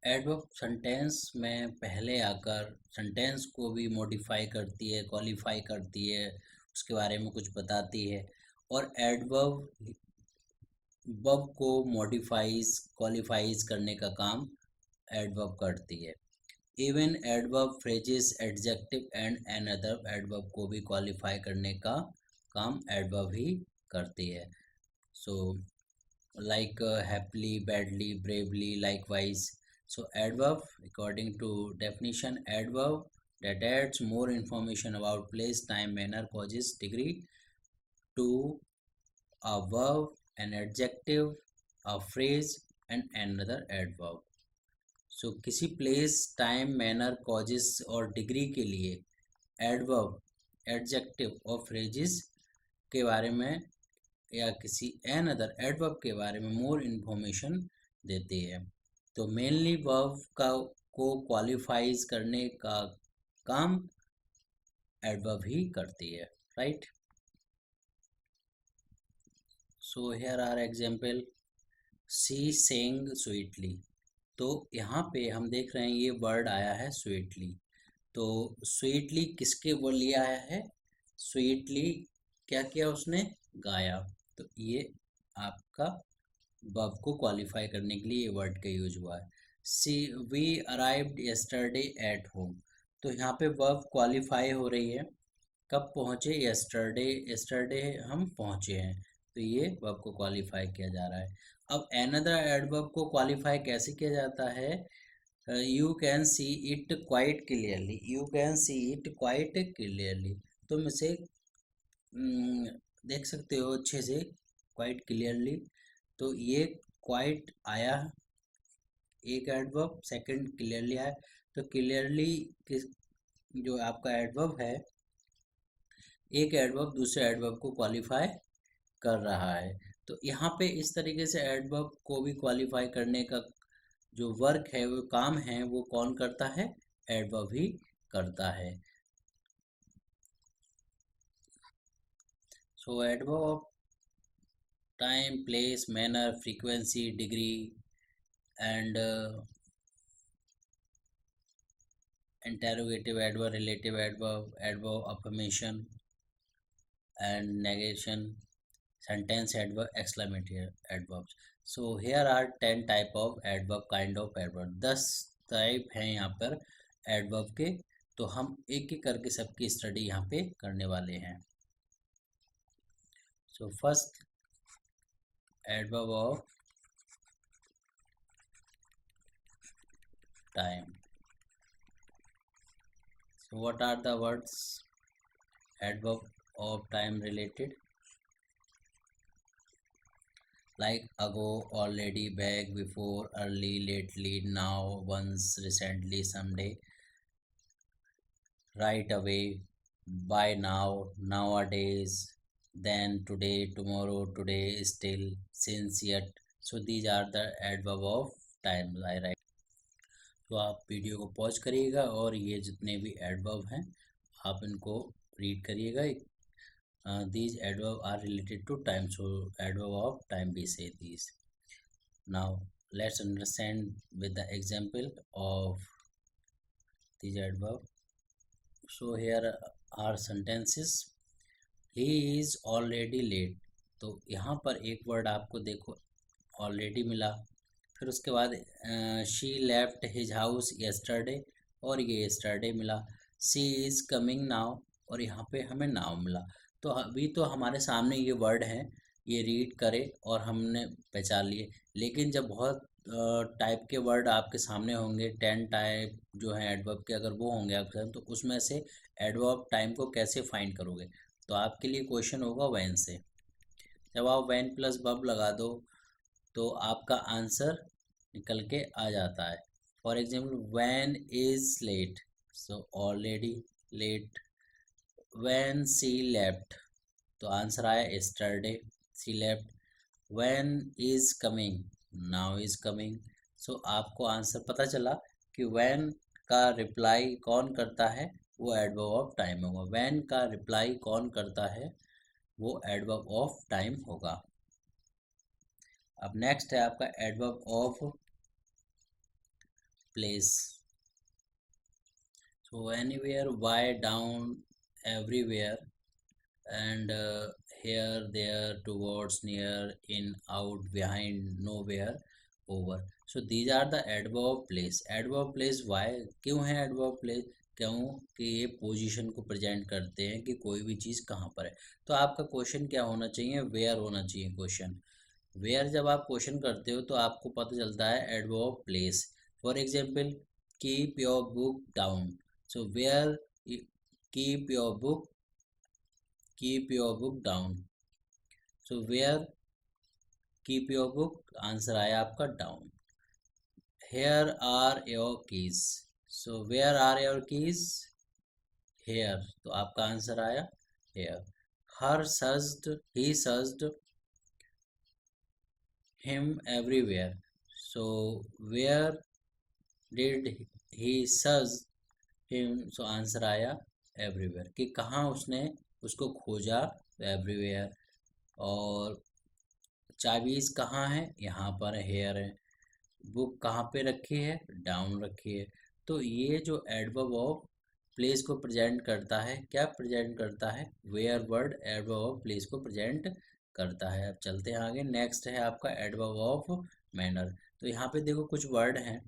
Adverb sentence में पहले आकर सेंटेंस को भी मॉडिफाई करती है, क्वालिफाई करती है, उसके बारे में कुछ बताती है। और एडवर्ब वर्ब को मॉडिफाइज क्वालिफाइज करने का काम एडवर्ब करती है। Even adverb phrases adjective and another adverb को भी क्वालिफाई करने का काम एडवर्ब ही करती है। सो like happily, badly, bravely, likewise. So adverb, according to definition, adverb that adds more information about place, time, manner, causes, degree to a verb, an adjective, a phrase and another adverb. So किसी place, time, manner, causes और degree के लिए adverb, adjective और phrases के बारे में या किसी एन अदर एडवर्ब के बारे में मोर इन्फॉर्मेशन देती है। तो मेनली वर्ब का को क्वालिफाइज करने का काम एडवर्ब ही करती है, right. So here are example, she sang sweetly. तो यहाँ पे हम देख रहे हैं ये वर्ड आया है स्वीटली। तो स्वीटली किसके वो लिया है? स्वीटली क्या किया उसने? गाया। तो ये आपका वर्ब को क्वालिफाई करने के लिए ये वर्ड का यूज हुआ है। See we arrived yesterday at home. तो यहाँ पे वर्ब क्वालिफाई हो रही है। कब पहुँचे? यस्टरडे, यस्टरडे हम पहुँचे हैं, तो ये वर्ब को क्वालिफाई किया जा रहा है। अब अनदर एडवर्ब को क्वालिफाई कैसे किया जाता है? You can see it quite clearly. You can see it quite clearly, तुम इसे देख सकते हो अच्छे से, क्वाइट क्लियरली। तो ये क्वाइट आया एक एडवर्ब, सेकंड क्लियरली आया। तो क्लियरली किस जो आपका एडवर्ब है, एक एडवर्ब दूसरे एडवर्ब को क्वालिफाई कर रहा है। तो यहाँ पे इस तरीके से एडवर्ब को भी क्वालिफाई करने का जो वर्क है, वो काम है, वो कौन करता है? एडवर्ब ही करता है। So adverb of time, place, manner, frequency, degree and interrogative adverb, relative adverb, adverb affirmation and negation, sentence adverb, exclamatory adverbs. So here are 10 type of adverb, kind of adverb. 10 type हैं यहाँ पर adverb के। तो हम एक एक करके सबकी स्टडी यहाँ पे करने वाले हैं। So first adverb of time. So what are the words adverb of time related? Like ago, already, back, before, early, lately, now, once, recently, someday, right away, by now, nowadays, then, today, tomorrow, today, still, since, yet. So these are the adverb of time. I write. तो आप video को pause करिएगा और ये जितने भी adverb हैं आप इनको रीड करिएगा। these adverb are related to time, so adverb of time we say these. Now let's understand with the example of these adverb. So here are sentences. He is already late. तो यहाँ पर एक word आपको देखो already मिला, फिर उसके बाद she left his house yesterday और ये यस्टरडे मिला। सी इज़ कमिंग नाउ और यहाँ पे हमें नाउ मिला। तो अभी तो हमारे सामने ये वर्ड हैं, ये रीड करे और हमने पहचान लिए। लेकिन जब बहुत टाइप के वर्ड आपके सामने होंगे, 10 टाइप जो हैं एडवर्ब के, अगर वो होंगे आपके साथ, तो उसमें से एडवर्ब टाइम को कैसे फाइंड करोगे? तो आपके लिए क्वेश्चन होगा व्हेन से। जब आप व्हेन प्लस वर्ब लगा दो तो आपका आंसर निकल के आ जाता है। For example, when is late, so already late. When she left, तो आंसर आया yesterday, she left. When is coming, now is coming. So आपको आंसर पता चला कि व्हेन का रिप्लाई कौन करता है, वो एडवर्ब ऑफ टाइम होगा। व्हेन का रिप्लाई कौन करता है, वो एडवर्ब ऑफ टाइम होगा। अब नेक्स्ट है आपका adverb of place. So anywhere, why, down, everywhere, and here, there, towards, near, in, out, behind, nowhere, over. So these are the adverb of place. Adverb of place why क्यों है adverb of place? क्यों कि ये position को present करते हैं कि कोई भी चीज़ कहाँ पर है। तो आपका क्वेश्चन क्या होना चाहिए? वेयर होना चाहिए क्वेश्चन। वेयर जब आप क्वेश्चन करते हो तो आपको पता चलता है adverb of place. For example, keep your book down. So where, keep your book, keep your book down. So where keep your book, answer आया आपका down. Here are your keys. So where are your keys? Here, तो आपका answer आया here. Her searched, he searched him everywhere. So where did he search him? So answer आया everywhere, कि कहाँ उसने उसको खोजा, everywhere। और चाबीज कहाँ है? यहाँ पर हेयर है। बुक कहाँ पे रखी है? डाउन रखी है। तो ये जो एडवर्ब ऑफ प्लेस को प्रेजेंट करता है, क्या प्रेजेंट करता है? Where word adverb of place को प्रेजेंट करता है। अब चलते हैं आगे। नेक्स्ट है आपका एडवर्ब ऑफ मैनर। तो यहाँ पे देखो कुछ वर्ड हैं।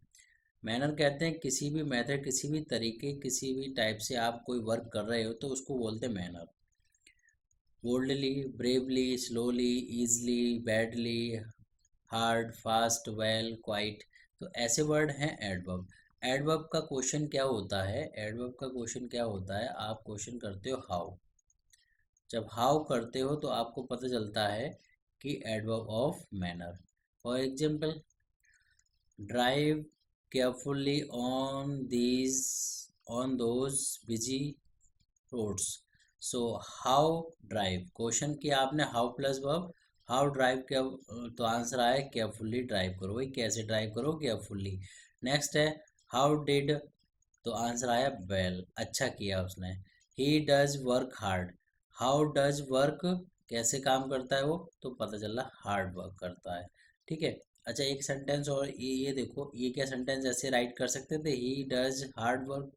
मैनर कहते हैं किसी भी मेथड, किसी भी तरीके, किसी भी टाइप से आप कोई वर्क कर रहे हो तो उसको बोलते हैं manner. Boldly, bravely, slowly, easily, badly, hard, fast, well, quite. तो ऐसे वर्ड हैं एडवर्ब। एडवर्ब का क्वेश्चन क्या होता है? एडवर्ब का क्वेश्चन क्या होता है? आप क्वेश्चन करते हो हाउ। जब हाउ करते हो तो आपको पता चलता है कि adverb of manner. For example, drive carefully on those busy roads. So how drive, question किया आपने how plus verb, how drive किया तो आंसर आया केयरफुली ड्राइव करो। भाई कैसे ड्राइव करो? केयरफुली। नेक्स्ट है हाउ डिड, तो आंसर आया वेल, अच्छा किया उसने। He does work hard, how does work, कैसे काम करता है वो? तो पता चला हार्ड वर्क करता है। ठीक है। अच्छा एक सेंटेंस और, ये देखो, ये क्या सेंटेंस ऐसे राइट कर सकते थे? ही डज हार्ड वर्क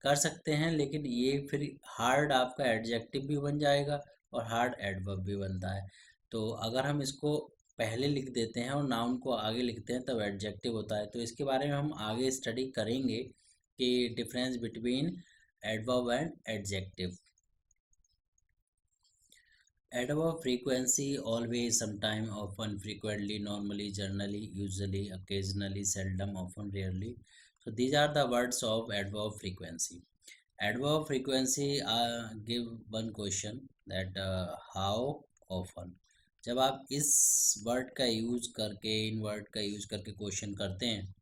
कर सकते हैं, लेकिन ये फिर हार्ड आपका एडजेक्टिव भी बन जाएगा और हार्ड एडवर्ब भी बनता है। तो अगर हम इसको पहले लिख देते हैं और नाउन को आगे लिखते हैं तब एडजेक्टिव होता है। तो इसके बारे में हम आगे स्टडी करेंगे कि difference between adverb and adjective. Adverb frequency: always, sometime, often, frequently, normally, generally, usually, occasionally, seldom, often, rarely. So these are the words of adverb frequency. Adverb frequency give one question that how often। जब आप इस word का use करके, इन word का use करके question करते हैं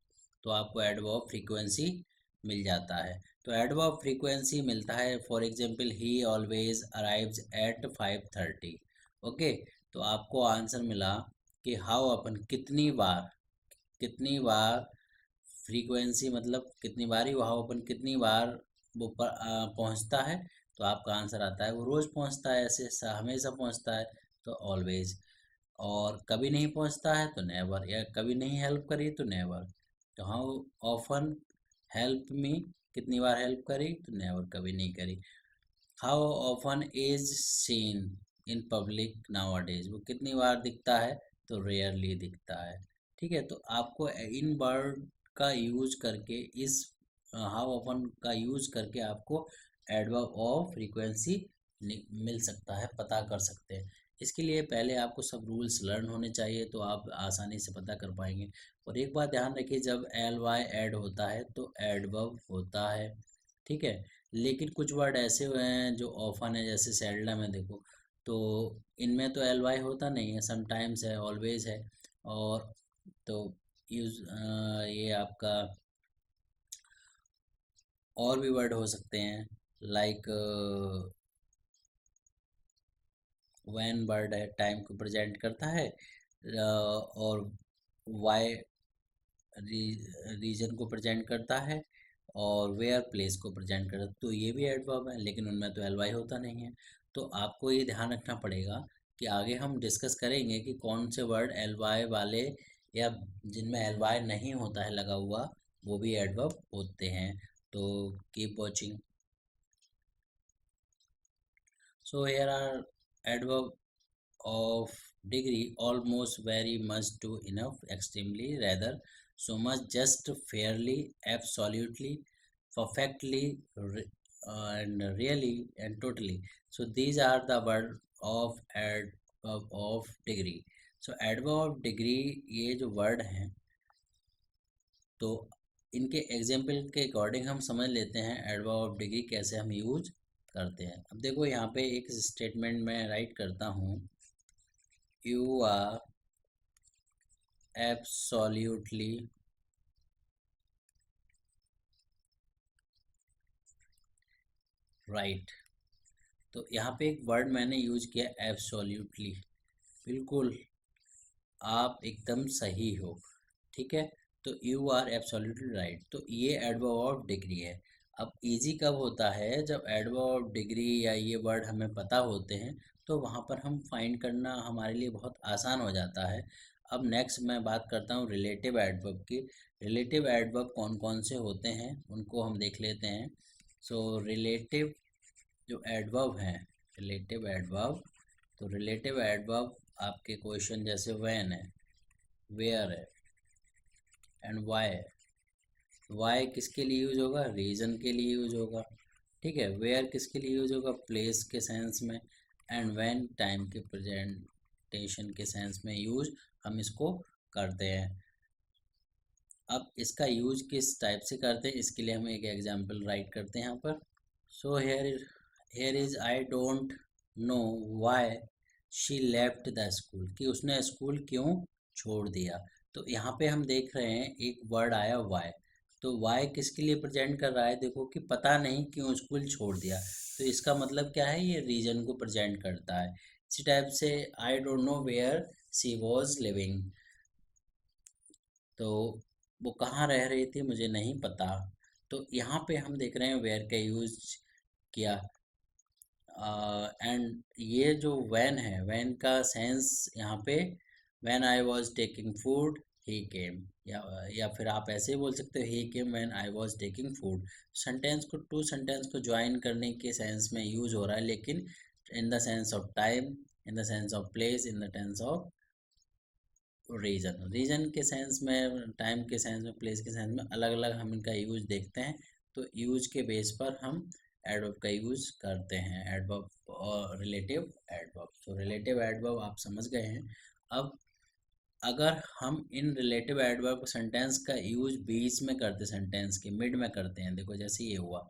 तो आपको एडवर्ब फ्रीक्वेंसी मिल जाता है। तो एडवर्ब फ्रीक्वेंसी मिलता है, for example, he always arrives eight 5:30। Okay, तो आपको आंसर मिला कि हाउ अपन, कितनी बार, कितनी बार, फ्रीक्वेंसी मतलब कितनी बार ही, हाउ अपन कितनी बार वो पहुंचता है। तो आपका आंसर आता है वो रोज़ पहुंचता है, ऐसे हमेशा पहुंचता है तो ऑलवेज। और कभी नहीं पहुंचता है तो नेवर, या कभी नहीं हेल्प करी तो नेवर। तो हाउ ऑफन हेल्प मी, कितनी बार हेल्प करी? तो नेवर, कभी नहीं करी। How often is seen in public nowadays, वो कितनी बार दिखता है? तो रेयरली दिखता है। ठीक है। तो आपको इन वर्ड का यूज करके, इस हाउ ऑफन का यूज करके आपको एडवर्ब ऑफ फ्रीक्वेंसी मिल सकता है, पता कर सकते हैं। इसके लिए पहले आपको सब रूल्स लर्न होने चाहिए तो आप आसानी से पता कर पाएंगे। और एक बात ध्यान रखिए, जब एल वाई ऐड होता है तो एडवर्ब होता है। ठीक है। लेकिन कुछ वर्ड ऐसे हुए हैं जो ऑफन है, जैसे सेल्डम है, देखो, तो इनमें तो एल वाई होता नहीं है, समटाइम्स है, ऑलवेज है। और तो यूज ये आपका और भी वर्ड हो सकते हैं, लाइक व्हेन वर्ड है, टाइम को प्रेजेंट करता है, और वाई रीजन को प्रेजेंट करता है, और वेयर प्लेस को प्रेजेंट करता है। तो ये भी एडवर्ब है, लेकिन उनमें तो एल वाई होता नहीं है। तो आपको ये ध्यान रखना पड़ेगा कि आगे हम डिस्कस करेंगे कि कौन से वर्ड एल वाई वाले, या जिनमें एल वाई नहीं होता है लगा हुआ, वो भी एडवर्ब होते हैं। तो keep watching. So here are adverb of degree: almost, very much, too, enough, extremely, rather, so much, just, fairly, absolutely, perfectly, and really, and totally. So these are the word of adverb of degree. So adverb of degree ये जो word हैं, तो इनके example के according हम समझ लेते हैं एडवर्ब ऑफ डिग्री कैसे हम यूज करते हैं। अब देखो यहाँ पे एक स्टेटमेंट मैं राइट करता हूँ, you are absolutely right। तो यहाँ पे एक वर्ड मैंने यूज किया एब्सोल्यूटली, बिल्कुल आप एकदम सही हो, ठीक है। तो यू आर एब्सोल्युटली राइट, तो ये एडवर्ब ऑफ डिग्री है। अब इजी कब होता है, जब एडवर्ब ऑफ डिग्री या ये वर्ड हमें पता होते हैं तो वहाँ पर हम फाइंड करना हमारे लिए बहुत आसान हो जाता है। अब नेक्स्ट मैं बात करता हूँ रिलेटिव एडवर्ब की। रिलेटिव एडवर्ब कौन कौन से होते हैं उनको हम देख लेते हैं। सो रिलेटिव जो एडवर्ब हैं, रिलेटिव एडवर्ब, तो रिलेटिव एडवर्ब आपके क्वेश्चन जैसे व्हेन है, वेयर है एंड वाई है। वाई किसके लिए यूज होगा, रीजन के लिए यूज होगा, ठीक है। वेयर किसके लिए यूज होगा, प्लेस के सेंस में। एंड व्हेन टाइम के प्रेजेंटेशन के सेंस में यूज हम इसको करते हैं। अब इसका यूज किस टाइप से करते हैं इसके लिए हम एक एग्जांपल राइट करते हैं यहाँ पर। So here is I don't know why she left the school, कि उसने स्कूल क्यों छोड़ दिया। तो यहाँ पे हम देख रहे हैं एक वर्ड आया वाई, तो वाई किसके लिए प्रेजेंट कर रहा है, देखो कि पता नहीं क्यों स्कूल छोड़ दिया, तो इसका मतलब क्या है, ये रीजन को प्रेजेंट करता है। इसी टाइप से I don't know where she was living, तो वो कहाँ रह रही थी मुझे नहीं पता। तो यहाँ पे हम देख रहे हैं वेयर का यूज किया। एंड ये जो वैन है, वैन का सेंस यहाँ पे when I was taking food he came, या फिर आप ऐसे बोल सकते हो he came when I was taking food. Sentence को, टू सेंटेंस को ज्वाइन करने के सेंस में यूज हो रहा है, लेकिन in the sense of time, in the sense of place, in the sense of reason. Reason के सेंस में, टाइम के सेंस में, प्लेस के सेंस में अलग अलग हम इनका यूज देखते हैं। तो यूज के बेस पर हम एडवर्ब का यूज करते हैं, एडवर्ब और रिलेटिव एडवर्ब। तो रिलेटिव एडवर्ब आप समझ गए हैं। अब अगर हम इन रिलेटिव एडवर्ब सेंटेंस का यूज बीच में करते, सेंटेंस के मिड में करते हैं, देखो जैसे ये हुआ,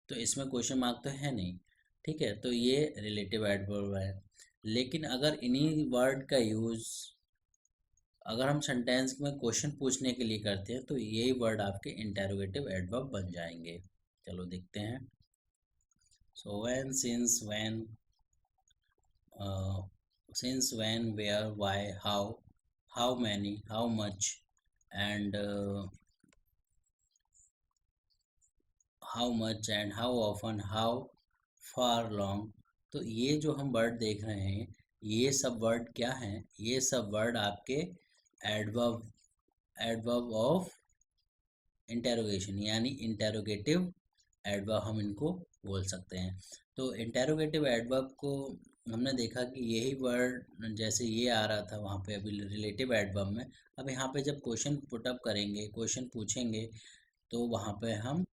तो इसमें क्वेश्चन मार्क तो है नहीं, ठीक है, तो ये रिलेटिव एडवर्ब है। लेकिन अगर इन्हीं वर्ड का यूज अगर हम सेंटेंस में क्वेश्चन पूछने के लिए करते हैं तो यही वर्ड आपके इंटेरोगेटिव एडवर्ब बन जाएंगे। चलो देखते हैं। So when, since, when, since, when, where, why, how many, how much and how much and how often, how far long. तो ये जो हम वर्ड देख रहे हैं, ये सब वर्ड क्या हैं, ये सब वर्ड आपके एडवर्ब, एडवर्ब ऑफ इंटेरोगेशन, यानी इंटेरोगेटिव एडवर्ब हम इनको बोल सकते हैं। तो इंटेरोगेटिव एडवर्ब को हमने देखा कि यही वर्ड जैसे ये आ रहा था वहाँ पे अभी रिलेटिव एडवर्ब में, अब यहाँ पे जब क्वेश्चन पुटअप करेंगे, क्वेश्चन पूछेंगे, तो वहाँ पे हम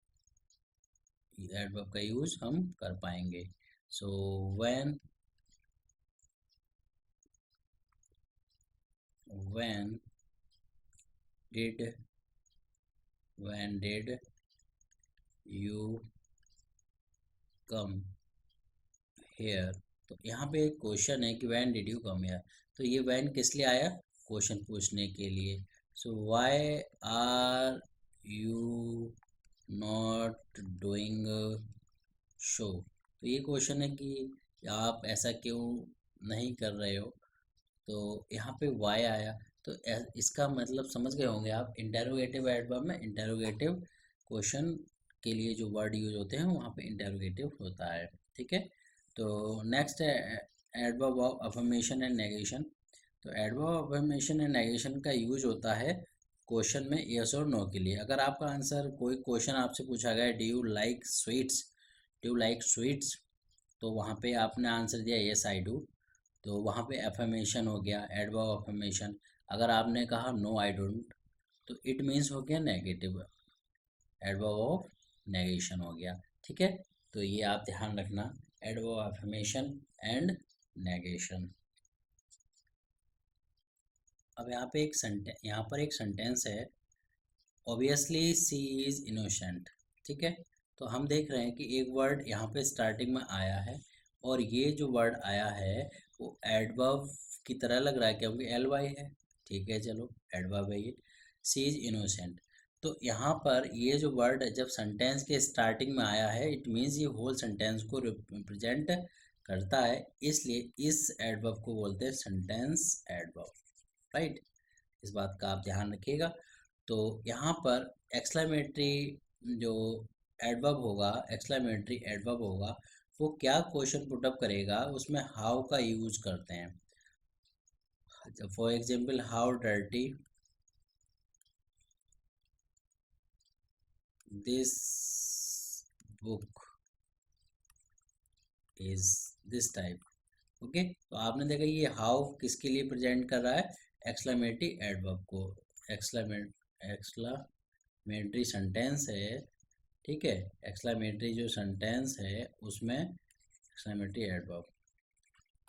एडवर्ब का यूज हम कर पाएंगे। So when, when did, when did you come here. तो यहाँ पे एक क्वेश्चन है कि when did you come here, तो ये व्हेन किस लिए आया, क्वेश्चन पूछने के लिए। So why are you not doing show, तो ये क्वेश्चन है कि आप ऐसा क्यों नहीं कर रहे हो, तो यहाँ पे वाई आया। तो इसका मतलब समझ गए होंगे आप, इंटेरोगेटिव एडवर्ब में इंटेरोगेटिव क्वेश्चन के लिए जो वर्ड यूज होते हैं वहाँ पे इंटेरोगेटिव होता है, ठीक है। तो नेक्स्ट है adverb of affirmation and negation. तो adverb of affirmation and negation का यूज होता है क्वेश्चन में यस और नो के लिए। अगर आपका आंसर, कोई क्वेश्चन आपसे पूछा गया do you like sweets, do you like sweets, तो वहाँ पे आपने आंसर दिया यस आई डू, तो वहाँ पे एफर्मेशन हो गया, एडवर्ब एफर्मेशन। अगर आपने कहा नो आई डोंट, तो इट मीन्स हो गया नेगेटिव, एडवर्ब ऑफ नेगेशन हो गया। ठीक है, तो ये आप ध्यान रखना, एडवर्ब एफर्मेशन एंड नेगेशन। अब यहाँ पर एक सेंटेंस है, ऑब्वियसली सी इज इनोसेंट। ठीक है, तो हम देख रहे हैं कि एक वर्ड यहाँ पे स्टार्टिंग में आया है, और ये जो वर्ड आया है वो एडवर्ब की तरह लग रहा है क्योंकि एल वाई है। ठीक है, चलो एडवर्ब है ये, सी इज इनोसेंट। तो यहाँ पर ये जो वर्ड जब सेंटेंस के स्टार्टिंग में आया है, इट मीन्स ये होल सेंटेंस को रिप्रेजेंट करता है, इसलिए इस एडवर्ब को बोलते हैं सेंटेंस एडवर्ब। राइट, इस बात का आप ध्यान रखिएगा। तो यहाँ पर एक्सक्लेमेटरी जो एडवर्ब होगा, एक्सक्लेमेटरी एडवर्ब होगा, वो क्या क्वेश्चन पुटअप करेगा, उसमें हाउ का यूज करते हैं। For example, how dirty this book is, this type. Okay, तो आपने देखा ये हाउ किसके लिए प्रेजेंट कर रहा है, एक्सक्लेमेटरी एडवर्ब को। एक्सक्लेमेटरी सेंटेंस है, ठीक है, एक्सक्लेमेटरी जो सेंटेंस है उसमें एक्सक्लेमेटरी एडवर्ब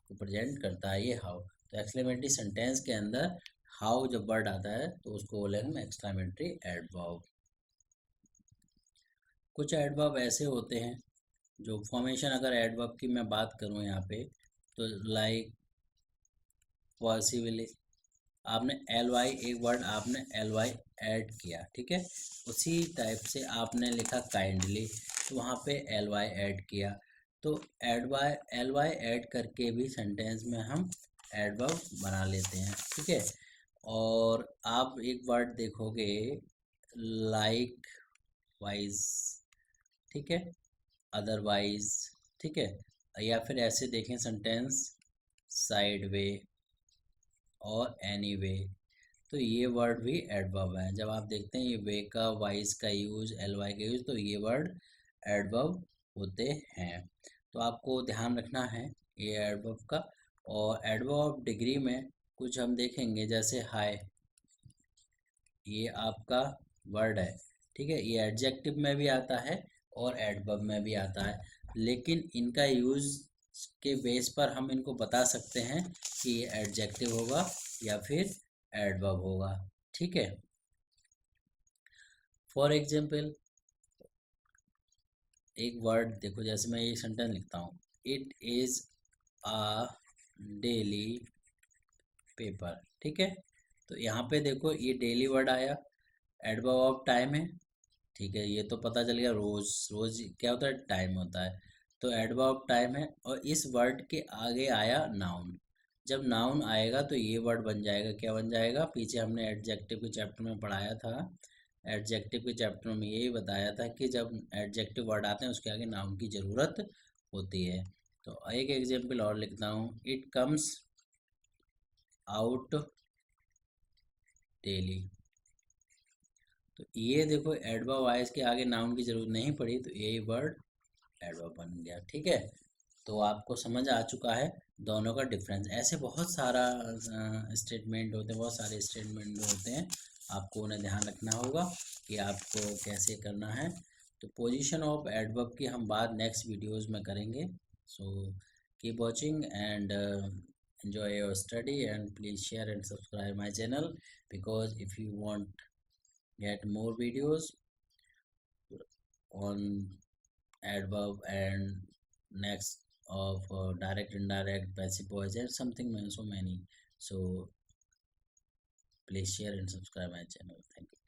को प्रेजेंट करता है ये हाउ। तो एक्सक्लेमेटरी सेंटेंस के अंदर हाउ जब वर्ड आता है तो उसको बोलेंगे हम एक्सक्लेमेटरी एडवर्ब। कुछ एडवर्ब ऐसे होते हैं जो फॉर्मेशन, अगर एडवर्ब की मैं बात करूं यहाँ पे, तो लाइक पॉसिबली, आपने एल वाई, एक वर्ड आपने एल वाई ऐड किया, ठीक है, उसी टाइप से आपने लिखा काइंडली, तो वहाँ पे एल वाई ऐड किया। तो एल वाई ऐड करके भी सेंटेंस में हम एडवर्ब बना लेते हैं। ठीक है, और आप एक वर्ड देखोगे लाइक वाइज, ठीक है, अदरवाइज, ठीक है, या फिर ऐसे देखें सेंटेंस साइड वे और एनी वे, तो ये वर्ड भी एडवर्ब है। जब आप देखते हैं ये वे का, वाइज का यूज, एल वाई का यूज, तो ये वर्ड एडवर्ब होते हैं। तो आपको ध्यान रखना है ये एडवर्ब का। और एडवर्ब ऑफ डिग्री में कुछ हम देखेंगे, जैसे हाई, ये आपका वर्ड है, ठीक है, ये एडजेक्टिव में भी आता है और एडवर्ब में भी आता है, लेकिन इनका यूज के बेस पर हम इनको बता सकते हैं कि ये एडजेक्टिव होगा या फिर एडवर्ब होगा। ठीक है, फॉर एग्जाम्पल एक वर्ड देखो, जैसे मैं ये सेंटेंस लिखता हूँ, it is a daily paper. ठीक है, तो यहाँ पे देखो ये डेली वर्ड आया, एडवर्ब ऑफ टाइम है। ठीक है, ये तो पता चल गया, रोज, रोज क्या होता है, टाइम होता है, तो एडवर्ब ऑफ टाइम है। और इस वर्ड के आगे आया नाउन, जब नाउन आएगा तो ये वर्ड बन जाएगा, क्या बन जाएगा, पीछे हमने एडजेक्टिव के चैप्टर में पढ़ाया था, एडजेक्टिव के चैप्टर में यही बताया था कि जब एडजेक्टिव वर्ड आते हैं उसके आगे नाउन की ज़रूरत होती है। तो एक एग्जाम्पल और लिखता हूँ, इट कम्स आउट डेली, तो ये देखो एडवर्ब वाइज के आगे नाउन की जरूरत नहीं पड़ी, तो यही वर्ड एडवर्ब बन गया। ठीक है, तो आपको समझ आ चुका है दोनों का डिफरेंस। ऐसे बहुत सारा स्टेटमेंट होते हैं, बहुत सारे स्टेटमेंट होते हैं, आपको उन्हें ध्यान रखना होगा कि आपको कैसे करना है। तो पोजीशन ऑफ एडवर्ब की हम बात नेक्स्ट वीडियोस में करेंगे। So keep watching and enjoy your study, and please share and subscribe my channel, because if you want get more videos on adverb and next of direct, indirect, passive voice, and something so many, so please share and subscribe my channel. Thank you.